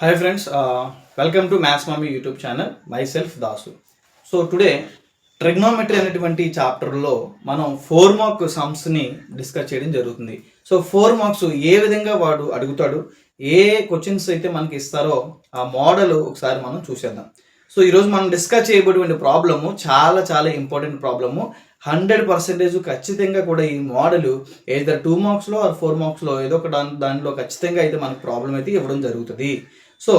Hi friends, welcome to Maths Mommy YouTube channel. Myself Dasu. So today trigonometry అనేటువంటి చాప్టర్లో మనం 4 mark సమ్స్ని discuss చేయడం జరుగుతుంది. సో 4 మార్క్స్ ఏ విధంగా వాడు అడుగుతాడు, ఏ క్వశ్చన్స్ అయితే మనకి ఇస్తారో ఆ మోడల్ ఒకసారి మనం చూసేద్దాం. సో ఈరోజు మనం డిస్కస్ చేయబోయేటువంటి ప్రాబ్లము చాలా ఇంపార్టెంట్ ప్రాబ్లము. 100% ఖచ్చితంగా కూడా ఈ మోడల్ ఏదో 2 మార్క్స్లో ఆర్ 4 మార్క్స్లో ఏదో ఒక దానిలో ఖచ్చితంగా అయితే మనకు ప్రాబ్లం అయితే ఇవ్వడం జరుగుతుంది. సో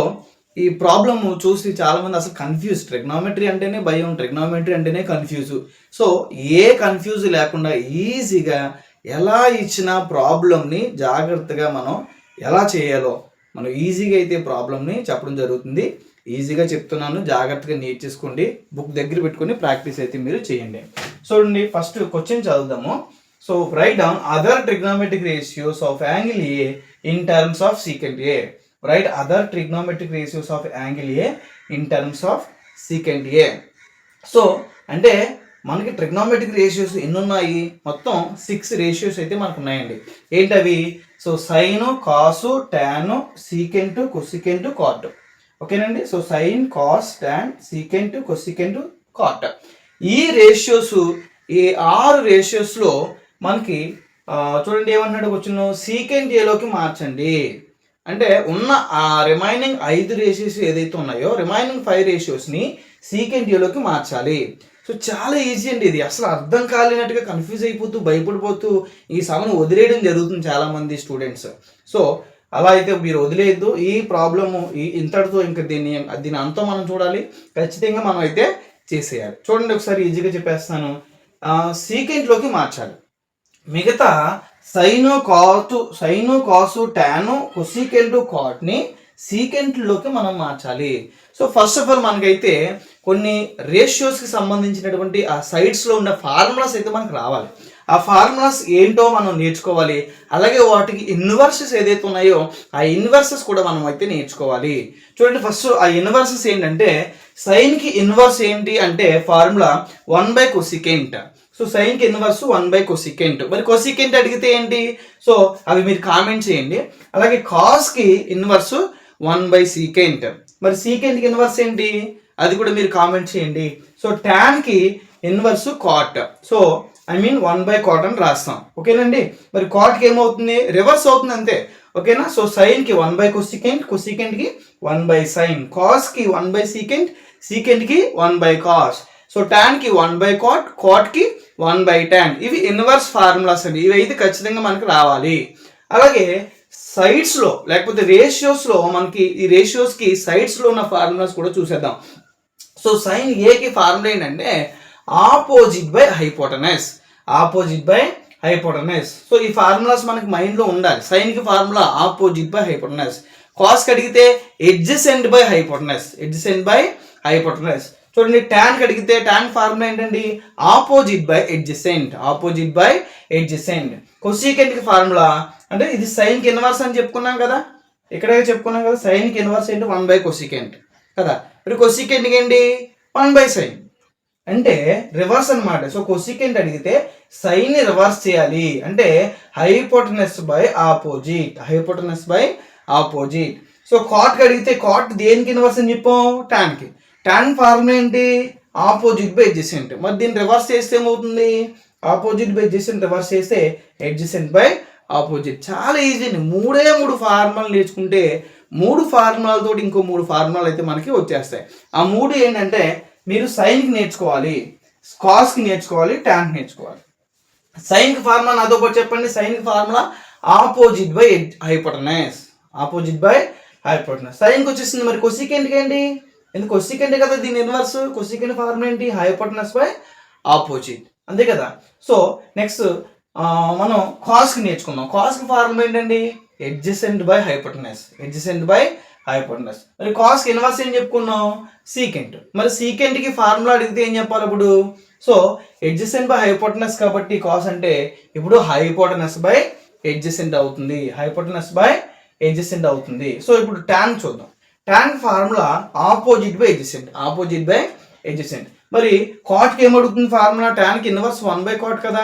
ఈ ప్రాబ్లమ్ చూసి చాలామంది అసలు కన్ఫ్యూజ్, ట్రిగ్నోమెట్రీ అంటేనే భయం, ట్రిగ్నోమెట్రీ అంటేనే కన్ఫ్యూజ్. సో ఏ కన్ఫ్యూజ్ లేకుండా ఈజీగా ఎలా ఇచ్చిన ప్రాబ్లమ్ని జాగ్రత్తగా మనం ఎలా చేయాలో మనం ఈజీగా అయితే ప్రాబ్లమ్ని చెప్పడం జరుగుతుంది. ఈజీగా చెప్తున్నాను, జాగ్రత్తగా నేర్చేసుకోండి, బుక్ దగ్గర పెట్టుకొని ప్రాక్టీస్ అయితే మీరు చేయండి. చూడండి, ఫస్ట్ క్వశ్చన్ చదువుదాము. So write down other trigonometric ratios of angle A in terms of secant A. Write other trigonometric ratios of angle A in terms of secant A. So అంటే మనకి trigonometric ratios ఎన్ని ఉన్నాయి? మొత్తం 6 ratios అయితే మనకు ఉన్నాయండి. ఏంటవి? So sine, cos, tan, secant, cosecant, cot. ఓకేనండి. So sine, cos, tan, secant, cosecant, cot. ఈ రేషియోస్, ఈ 6 రేషియోస్లో మనకి చూడండి ఏమన్నాడు క్వశ్చన్, సీకెంట్ ఏలోకి మార్చండి అంటే ఉన్న ఆ రిమైనింగ్ 5 రేషియోస్ ఏదైతే ఉన్నాయో రిమైనింగ్ 5 రేషియోస్ని సీకెంట్ ఏలోకి మార్చాలి. సో చాలా ఈజీ అండి ఇది. అసలు అర్థం కాలేనట్టుగా కన్ఫ్యూజ్ అయిపోతూ భయపడిపోతూ ఈ సమ్ని వదిలేయడం జరుగుతుంది చాలామంది స్టూడెంట్స్. సో అలా అయితే మీరు వదిలేయద్దు. ఈ ప్రాబ్లము ఇంతటితో ఇంకా దీని అంతా మనం చూడాలి, ఖచ్చితంగా మనం అయితే చేసేయాలి. చూడండి ఒకసారి ఈజీగా చెప్పేస్తాను. సీకెంట్లోకి మార్చాలి. మిగతా సైను, కాసు, టాను, కొసికెంట్, కాట్ని సీకెంట్లోకి మనం మార్చాలి. సో ఫస్ట్ ఆఫ్ ఆల్ మనకైతే కొన్ని రేషియోస్కి సంబంధించినటువంటి ఆ సైడ్స్లో ఉన్న ఫార్ములాస్ అయితే మనకు రావాలి. ఆ ఫార్ములాస్ ఏంటో మనం నేర్చుకోవాలి. అలాగే వాటికి ఇన్వర్సెస్ ఏదైతే ఉన్నాయో ఆ ఇన్వర్సెస్ కూడా మనం అయితే నేర్చుకోవాలి. చూడండి, ఫస్ట్ ఆ ఇన్వర్సెస్ ఏంటంటే సైన్కి ఇన్వర్స్ ఏంటి అంటే formula 1/cosecant. So సైన్కి inverse 1/cosecant. మరి కొసికెంట్ అడిగితే ఏంటి? సో అవి మీరు కామెంట్ చేయండి. అలాగే కాస్కి ఇన్వర్స్ 1/secant. మరి సీకెంట్కి ఇన్వర్స్ ఏంటి అది కూడా మీరు కామెంట్ చేయండి. సో టాన్కి ఇన్వర్స్ కాట్. సో 1/cot అని రాస్తాం. ఓకేనండి. మరి కాట్కి ఏమవుతుంది? రివర్స్ అవుతుంది అంతే. ఓకేనా. సో సైన్కి 1/cosecant, కొసికెంట్కి 1/sin, కాస్కి 1/secant, సీకెంట్కి 1/cos. సో టాన్కి 1/cot, కాట్కి 1/tan. ఇవి ఇన్వర్స్ ఫార్ములాస్ అండి. ఇవి అయితే ఖచ్చితంగా మనకు రావాలి. అలాగే సైడ్స్లో లేకపోతే రేషియోస్లో మనకి ఈ రేషియోస్కి సైడ్స్లో ఉన్న ఫార్ములాస్ కూడా చూసేద్దాం. సో సైన్ ఏకి ఫార్ములా ఏంటంటే ఆపోజిట్ బై హైపోటనస్. సో ఈ ఫార్ములాస్ మనకి మైండ్లో ఉండాలి. సైన్కి ఫార్ములా ఆపోజిట్ బై హైపోటనస్. కాస్కి అడిగితే ఎడ్జసెంట్ బై హైపోటనస్. చూడండి, టాన్కి అడిగితే టాన్ ఫార్ములా ఏంటండి? Opposite by adjacent. కొసికెంట్కి ఫార్ములా అంటే ఇది సైన్కి ఇన్వర్స్ అని చెప్పుకున్నాం కదా, ఇక్కడే చెప్పుకున్నాం కదా. సైన్కి ఇన్వర్స్ ఏంటి? 1/cosecant కదా. మరి కొసికెంట్కి ఏంటి? 1/sin అంటే రివర్స్ అనమాట. సో కొసికెంట్ అడిగితే సైన్ ని రివర్స్ చేయాలి అంటే హైపోటనస్ బై ఆపోజిట్. సో కాట్కి అడిగితే కాట్ దేనికి ఇన్వర్స్ అని చెప్పాం? టాన్కి. టాన్ ఫార్ములా ఏంటి? Opposite by adjacent. మరి దీన్ని రివర్స్ చేస్తే ఏమవుతుంది? ఆపోజిట్ బై ఎడ్జసెంట్ రివర్స్ చేస్తే ఎడ్జసెంట్ బై ఆపోజిట్. చాలా ఈజీ అండి. 3 ఫార్ములాలు నేర్చుకుంటే 3 ఫార్ములాలతో ఇంకో 3 ఫార్ములాలు అయితే మనకి వచ్చేస్తాయి. ఆ 3 ఏంటంటే మీరు సైన్కి నేర్చుకోవాలి, కాస్కి నేర్చుకోవాలి, టాన్కి నేర్చుకోవాలి. సైన్కి ఫార్ములా నాతో పాటు చెప్పండి. సైన్కి ఫార్ములా ఆపోజిట్ బై హైపోటనస్. సైన్కి వచ్చేసింది. మరి కొసికెంట్కి ఏంటి? ఎందుకు కొసికెంట్ కదా దీని ఇన్వర్స్. కొసికెంట్ ఫార్ములా ఏంటి? హైపోటనస్ బై ఆపోజిట్, అంతే కదా. సో నెక్స్ట్ మనం కాస్కి నేర్చుకుందాం. కాస్కి ఫార్ములా ఏంటండి? Adjacent by hypotenuse. మరి కాస్కి ఇన్వర్స్ ఏం చెప్పుకున్నాం? సీకెంట్. మరి సీకెంట్కి ఫార్ములా అడిగితే ఏం చెప్పాలి అప్పుడు? సో ఎడ్జసెంట్ బై హైపోటనస్ కాబట్టి కాస్ అంటే ఇప్పుడు హైపోటనస్ బై ఎడ్జసెంట్ అవుతుంది. సో ఇప్పుడు టాన్ చూద్దాం. Tan formula opposite by adjacent. మరి కాట్కి ఏమడుగుతుంది ఫార్ములా? టాన్కి ఇన్వర్స్ 1/cot కదా.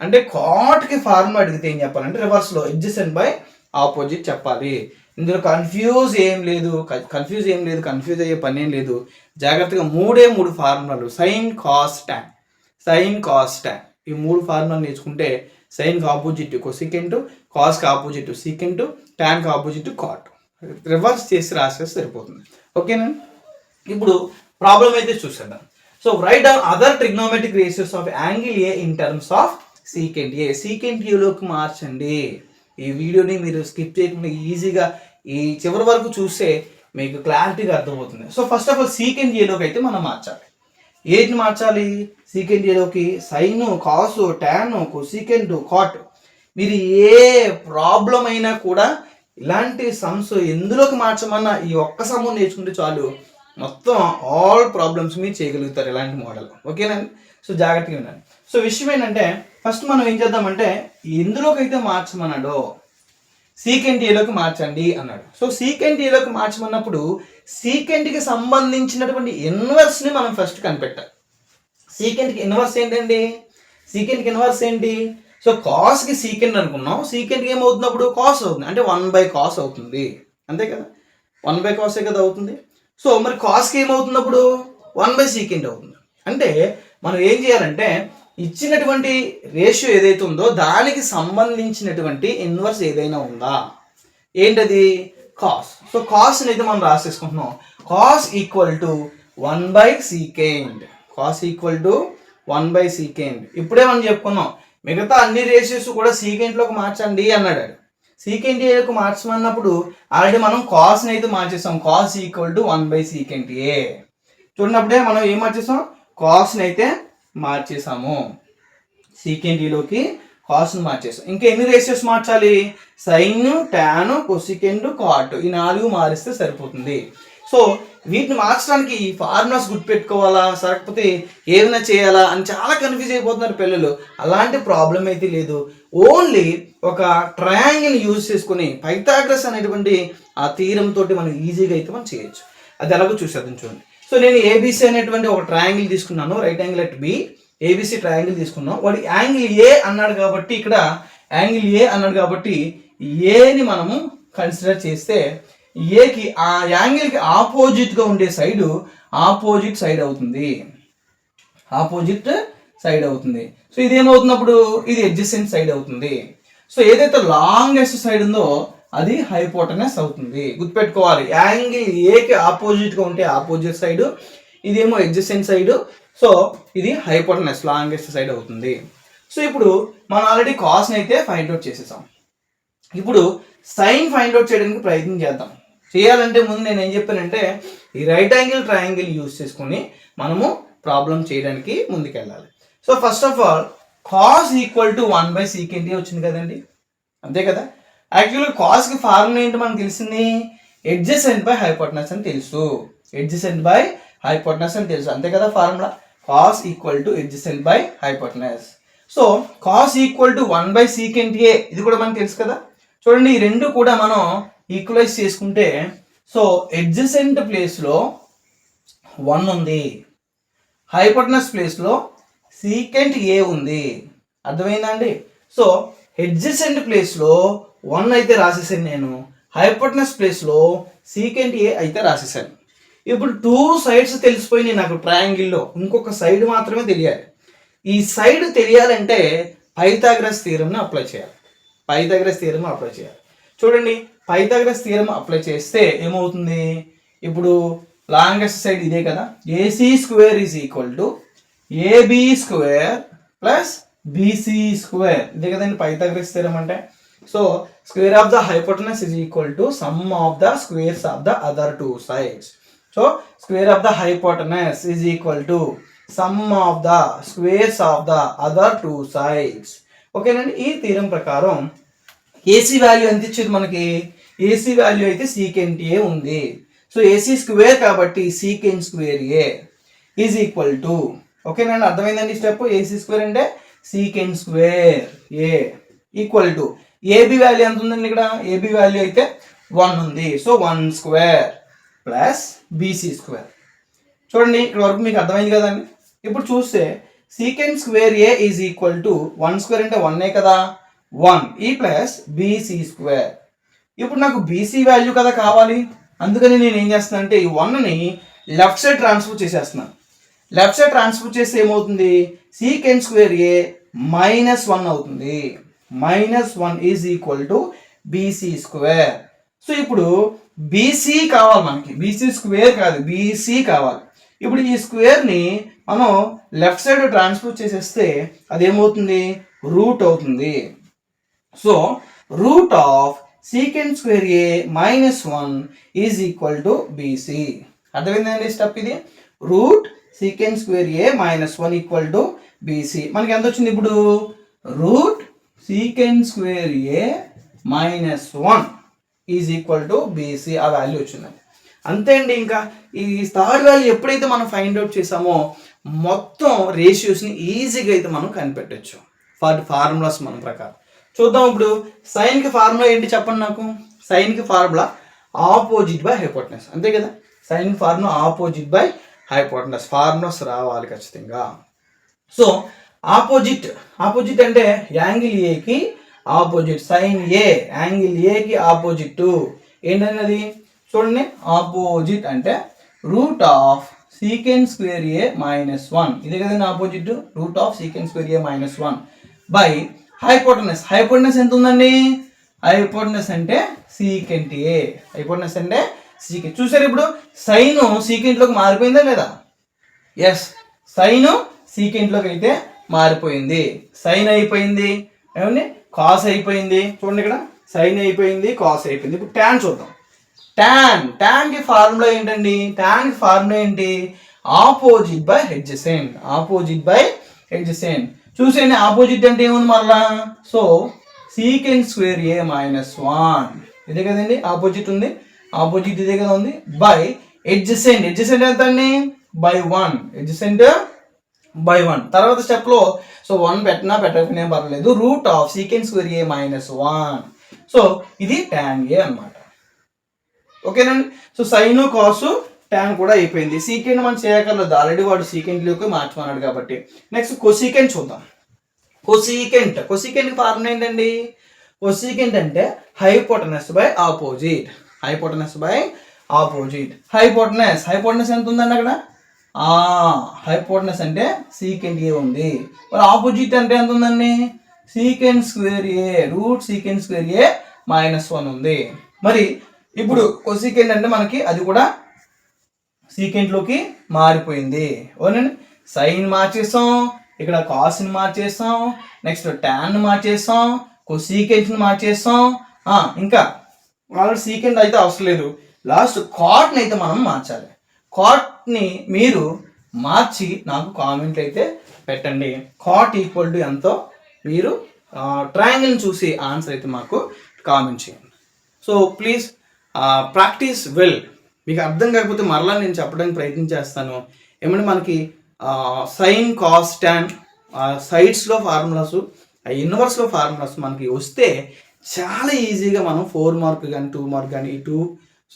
అంటే కాట్కి ఫార్ములా అడిగితే ఏం చెప్పాలంటే రివర్స్లో ఎడ్జసెంట్ బై ఆపోజిట్ చెప్పాలి. ఇందులో కన్ఫ్యూజ్ ఏం లేదు, కన్ఫ్యూజ్ అయ్యే పని ఏం లేదు. జాగ్రత్తగా మూడు ఫార్ములాలు, సైన్ కాస్ టాన్, ఈ 3 ఫార్ములాలు నేర్చుకుంటే సైన్కి ఆపోజిట్ కొసికెంట్, కాస్కి ఆపోజిట్ సీకెంట్, టాన్కి ఆపోజిట్ కాట్, రివర్స్ చేసి రాసేసి సరిపోతుంది. ఓకేనా? ఇప్పుడు ప్రాబ్లం అయితే చూసేద్దాం. So write down other trigonometric ratios of angle A in terms of secant A. Secant ఏలోకి మార్చండి. ఈ వీడియోని మీరు స్కిప్ చేయకుండా ఈజీగా ఈ చివరి వరకు చూస్తే మీకు క్లారిటీగా అర్థమవుతుంది. So first of all secant ఏలోకి అయితే మనం మార్చాలి. ఏంటి మార్చాలి? సీకెంట్ ఏలోకి sine, cos, tan, cosecant, cot. మీరు ఏ ప్రాబ్లం అయినా కూడా ఇలాంటి సమ్స్ ఎందులోకి మార్చమన్నా ఈ ఒక్క సమ్ నేర్చుకుంటే చాలు, మొత్తం ఆల్ ప్రాబ్లమ్స్ మీరు చేయగలుగుతారు ఇలాంటి మోడల్. ఓకేనండి? సో జాగ్రత్తగా వినండి. సో విషయం ఏంటంటే ఫస్ట్ మనం ఏం చేద్దామంటే ఎందులోకి అయితే మార్చమన్నాడో సీకెంట్ ఏలోకి మార్చండి అన్నాడు. సో సీకెంట్ ఏలోకి మార్చమన్నప్పుడు సీకెంట్కి సంబంధించినటువంటి ఇన్వర్స్ని మనం ఫస్ట్ కనిపెట్టాలి. సీకెంట్కి ఇన్వర్స్ ఏంటండి? సీకెంట్కి ఇన్వర్స్ ఏంటి? సో కాస్కి సీకెంట్ అనుకున్నాం, సీకెంట్కి ఏమవుతున్నప్పుడు కాస్ అవుతుంది, అంటే 1/cos అవుతుంది. అంతే కదా, 1/cos కదా అవుతుంది. సో మరి కాస్కి ఏమవుతున్నప్పుడు 1/secant అవుతుంది. అంటే మనం ఏం చేయాలంటే ఇచ్చినటువంటి రేషియో ఏదైతే ఉందో దానికి సంబంధించినటువంటి ఇన్వర్స్ ఏదైనా ఉందా, ఏంటది? కాస్. సో కాస్ని అయితే మనం రాసేసుకుంటున్నాం. Cos equal to 1/secant. Cos equal to 1/secant. ఇప్పుడే మనం చెప్పుకున్నాం మిగతా అన్ని రేషియోస్ కూడా సీకెంట్లోకి మార్చండి అన్నాడు. సీకెంట్ ఏలోకి మార్చమన్నప్పుడు ఆల్రెడీ మనం కాస్ని అయితే మార్చేసాం. కాస్ ఈక్వల్ టు 1/secant ఏ. చూడనప్పుడే మనం ఏం మార్చేసాం? కాస్ని అయితే మార్చేసాము. సీకెంట్ ఏలోకి కాస్ని మార్చేసాం. ఇంకా ఎన్ని రేషియోస్ మార్చాలి? సైన్, టాన్, కొసికెంట్, కాట్, ఈ 4 మారిస్తే సరిపోతుంది. సో వీటిని మార్చడానికి ఈ ఫార్ములాస్ గుర్తుపెట్టుకోవాలా, సరిపోతే ఏమైనా చేయాలా అని చాలా కన్ఫ్యూజ్ అయిపోతున్నారు పిల్లలు. అలాంటి ప్రాబ్లం అయితే లేదు. ఓన్లీ ఒక ట్రయాంగిల్ యూజ్ చేసుకుని పైథాగరస్ అనేటువంటి ఆ థీరం తోటి మనం ఈజీగా అయితే మనం చేయొచ్చు. అది ఎలాగో చూసేద్దాం. చూడండి. సో నేను ఏబిసి అనేటువంటి ఒక ట్రయాంగిల్ తీసుకున్నాను, right angle at B. ABC triangle తీసుకున్నాం. వాడు యాంగిల్ ఏ అన్నాడు కాబట్టి ఇక్కడ యాంగిల్ ఏ అన్నాడు కాబట్టి ఏని మనము కన్సిడర్ చేస్తే ఏకి ఆ యాంగిల్కి ఆపోజిట్గా ఉండే సైడు ఆపోజిట్ సైడ్ అవుతుంది. సో ఇది ఏమవుతున్నప్పుడు ఇది అడ్జసెంట్ సైడ్ అవుతుంది. సో ఏదైతే లాంగెస్ట్ సైడ్ ఉందో అది హైపోటనస్ అవుతుంది. గుర్తుపెట్టుకోవాలి, యాంగిల్ ఏకి ఆపోజిట్గా ఉంటే ఆపోజిట్ సైడ్, ఇదేమో అడ్జసెంట్ సైడ్. సో ఇది హైపోటనస్ లాంగెస్ట్ సైడ్ అవుతుంది. సో ఇప్పుడు మనం ఆల్రెడీ కాస్ని అయితే ఫైండ్ అవుట్ చేసేసాం. ఇప్పుడు సైన్ ఫైండ్ అవుట్ చేయడానికి ప్రయత్నం చేద్దాం. చేయాలంటే ముందు నేను ఏం చెప్పానంటే ఈ రైట్ యాంగిల్ ట్రయాంగిల్ యూజ్ చేసుకుని మనము ప్రాబ్లం చేయడానికి ముందుకెళ్ళాలి. So first of all cos equal to 1/secant వచ్చింది కదండి, అంతే కదా. యాక్చువల్గా కాస్కి ఫార్ములా ఏంటి మనకు తెలిసింది? అడ్జసెంట్ బై హైపోటనస్ అని తెలుసు. అంతే కదా formula. Cos equal to adjacent by hypotenuse. So cos equal to 1/secant ఏ, ఇది కూడా మనకు తెలుసు కదా. చూడండి, ఈ రెండు కూడా మనం ఈక్వలైజ్ చేసుకుంటే సో అడ్జసెంట్ ప్లేస్లో 1 ఉంది, హైపోటనస్ ప్లేస్లో సీకెంట్ ఏ ఉంది. అర్థమైందా అండి? సో అడ్జసెంట్ ప్లేస్లో 1 అయితే రాసేసాను నేను, హైపోటనస్ ప్లేస్లో సీకెంట్ ఏ అయితే రాసేసాను. ఇప్పుడు 2 సైడ్స్ తెలిసిపోయినాయి నాకు ట్రయాంగిల్లో, ఇంకొక సైడ్ మాత్రమే తెలియాలి. ఈ సైడ్ తెలియాలంటే పైథాగరస్ థియరమ్ని అప్లై చేయాలి. చూడండి, పైథాగరస్ థియరమ్ అప్లై చేస్తే ఏమవుతుంది? ఇప్పుడు లాంగెస్ట్ సైడ్ ఇదే కదా, AC square is equal to AB square plus BC square, ఇదే కదండి పైథాగరస్ థియరమ్ అంటే. So square of the hypotenuse is equal to sum of the squares of the other 2 sides. So square of the hypotenuse is equal to sum of the squares of the other 2 sides. ఓకేనండి. ఈ theorem ప్రకారం AC value ఎంత ఇచ్చేది మనకి? AC value అయితే secant A ఉంది. So AC square కాబట్టి secant square A is equal to, ఓకేనండి, అర్థమైందండి స్టెప్. ఏసీ స్క్వేర్ అంటే secant square A equal to AB value ఎంత ఉందండి? ఇక్కడ ఏబి వాల్యూ అయితే 1 ఉంది. So 1 square plus BC square. చూడండి, ఇక్కడ వరకు మీకు అర్థమైంది కదండి. ఇప్పుడు చూస్తే secant square A is equal to 1 square అంటే 1 కదా, 1 ఈ ప్లస్ బీసీ స్క్వేర్. ఇప్పుడు నాకు బీసీ వాల్యూ కదా కావాలి, అందుకని నేను ఏం చేస్తున్నాను అంటే ఈ 1ని లెఫ్ట్ సైడ్ ట్రాన్స్ఫర్ చేసేస్తున్నాను. లెఫ్ట్ సైడ్ ట్రాన్స్ఫర్ చేస్తే ఏమవుతుంది, సీకెండ్ స్క్వేర్ ఏ -1 అవుతుంది. -1 is equal to BC square. So ఇప్పుడు బీసీ కావాలి మనకి, బీసీ స్క్వేర్ కాదు, బీసీ కావాలి. ఇప్పుడు ఈ స్క్వేర్ని మనం లెఫ్ట్ సైడ్ ట్రాన్స్ఫర్ చేసేస్తే అదేమవుతుంది, రూట్ అవుతుంది. So root of secant square A -1 is equal to BC. అర్థమైందండి స్టెప్ ఇది. Root secant square A -1 equal to BC. మనకి ఎంత వచ్చింది ఇప్పుడు, root secant square A -1 is equal to BC, ఆ వాల్యూ వచ్చిందండి. అంతే అండి. ఇంకా ఈ థర్డ్ వాల్యూ ఎప్పుడైతే మనం ఫైండ్ అవుట్ చేసామో మొత్తం రేషియోస్ని ఈజీగా అయితే మనం కనిపెట్టచ్చు ఫార్ములాస్ మన ప్రకారం. చూద్దాం ఇప్పుడు సైన్కి ఫార్ములా ఏంటి చెప్పండి నాకు. సైన్కి ఫార్ములా ఆపోజిట్ బై హైపోటెనస్, అంతే కదా. Sine formula opposite by hypotenuse, formulas రావాలి ఖచ్చితంగా. సో ఆపోజిట్ అంటే యాంగిల్ ఏకి ఆపోజిట్, సైన్ ఏ యాంగిల్ ఏకి ఆపోజిట్ ఏంటన్నది చూడండి. ఆపోజిట్ అంటే root of secant square A -1, ఇదే కదండి opposite, root of secant square A -1 by hypotenuse. Hypotenuse ఎంత ఉందండి, హైపోటెనస్ అంటే సీకెంట్ ఏ, హైపోటెనస్ అంటే సీకెంట్. చూసారు ఇప్పుడు సైన్ సీకెంట్లోకి మారిపోయిందా లేదా, ఎస్ సైన్ సీకెంట్లోకి అయితే మారిపోయింది. సైన్ అయిపోయింది, ఏమండి కాస్ అయిపోయింది. చూడండి ఇక్కడ సైన్ అయిపోయింది, కాస్ అయిపోయింది. ఇప్పుడు ట్యాన్ చూద్దాం. ట్యాన్ కి ఫార్ములా ఏంటండి, ట్యాన్ కి ఫార్ములా ఏంటి, opposite by adjacent, opposite by adjacent. చూసేయండి ఆపోజిట్ అంటే ఏముంది మరలా, సో సీకెండ్ స్క్వేర్ ఏ -1 ఇదే కదండి ఆపోజిట్ ఉంది, ఆపోజిట్ ఇదే కదా ఉంది, బై అడ్జసెంట్. అడ్జసెంట్ ఎంత అండి, బై 1, అడ్జసెంట్ బై 1. తర్వాత స్టెప్ లో సో 1 పెట్టినా పెట్టకపోయినా పర్లేదు, route of secant square A -1. So ఇది tan ఏ అన్నమాట. ఓకేనండి. సో సైన్ కాసు tan కూడా అయిపోయింది. సీకెండ్ మనం చేయగలదు, ఆల్రెడీ వాడు సీకెంట్లోకి మార్చుకున్నాడు కాబట్టి. నెక్స్ట్ కొసీకెంట్ చూద్దాం. కొసీకెంట్ ఫార్ములా ఏంటండి, కొసీకెంట్ అంటే hypotenuse by opposite, hypotenuse by opposite. Hypotenuse ఎంత ఉందండి అక్కడ, హైపోటెనస్ అంటే సీకెంట్ ఏ ఉంది, మరి ఆపోజిట్ అంటే ఎంత ఉందండి, second square A, route secant square A -1 ఉంది. మరి ఇప్పుడు కొసీకెంట్ అంటే మనకి అది కూడా సీకెంట్లోకి మారిపోయింది. ఓనండి, సైన్ మార్చేస్తాం, ఇక్కడ కాస్ని మార్చేస్తాం, నెక్స్ట్ ట్యాన్ మార్చేస్తాం, కొసీకెంట్ని మార్చేస్తాం, ఇంకా ఆల్రెడీ సీకెంట్ అయితే అవసరం లేదు, లాస్ట్ కాట్ని అయితే మనం మార్చాలి. కాట్ని మీరు మార్చి నాకు కామెంట్ అయితే పెట్టండి. కాట్ ఈక్వల్ టు ఎంతో మీరు ట్రయాంగిల్ని చూసి ఆన్సర్ అయితే మాకు కామెంట్ చేయండి. So please practice well. మీకు అర్థం కాకపోతే మరలా నేను చెప్పడానికి ప్రయత్నం చేస్తాను. ఏమంటే మనకి సైన్ కాస్ ట్యాన్ సైడ్స్లో ఫార్ములాస్, ఇన్వర్స్లో ఫార్ములాస్ మనకి వస్తే చాలా ఈజీగా మనం 4 మార్క్ కానీ 2 మార్క్ కానీ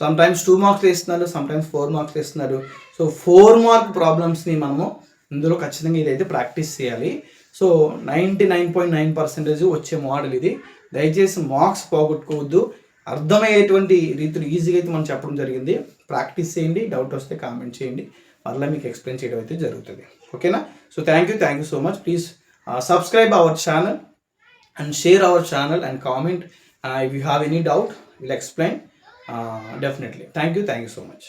సమ్టైమ్స్ 2 మార్క్స్ ఇస్తున్నారు, సమ్టైమ్స్ 4 మార్క్స్ ఇస్తున్నారు. సో 4 మార్క్ ప్రాబ్లమ్స్ని మనము ఇందులో ఖచ్చితంగా ఇదైతే ప్రాక్టీస్ చేయాలి. సో 99.9% వచ్చే మోడల్ ఇది. దయచేసి మార్క్స్ పోగొట్టుకోవద్దు, అర్థమయ్యేటువంటి రీతిలో ఈజీగా అయితే మనం చెప్పడం జరిగింది. ప్రాక్టీస్ చేయండి, డౌట్ వస్తే కామెంట్ చేయండి, మరలా మీకు ఎక్స్ప్లెయిన్ చేయడం అయితే జరుగుతుంది. ఓకేనా. So thank you so much. Please subscribe our channel and share our channel and comment if you have any doubt, we'll explain definitely. Thank you so much.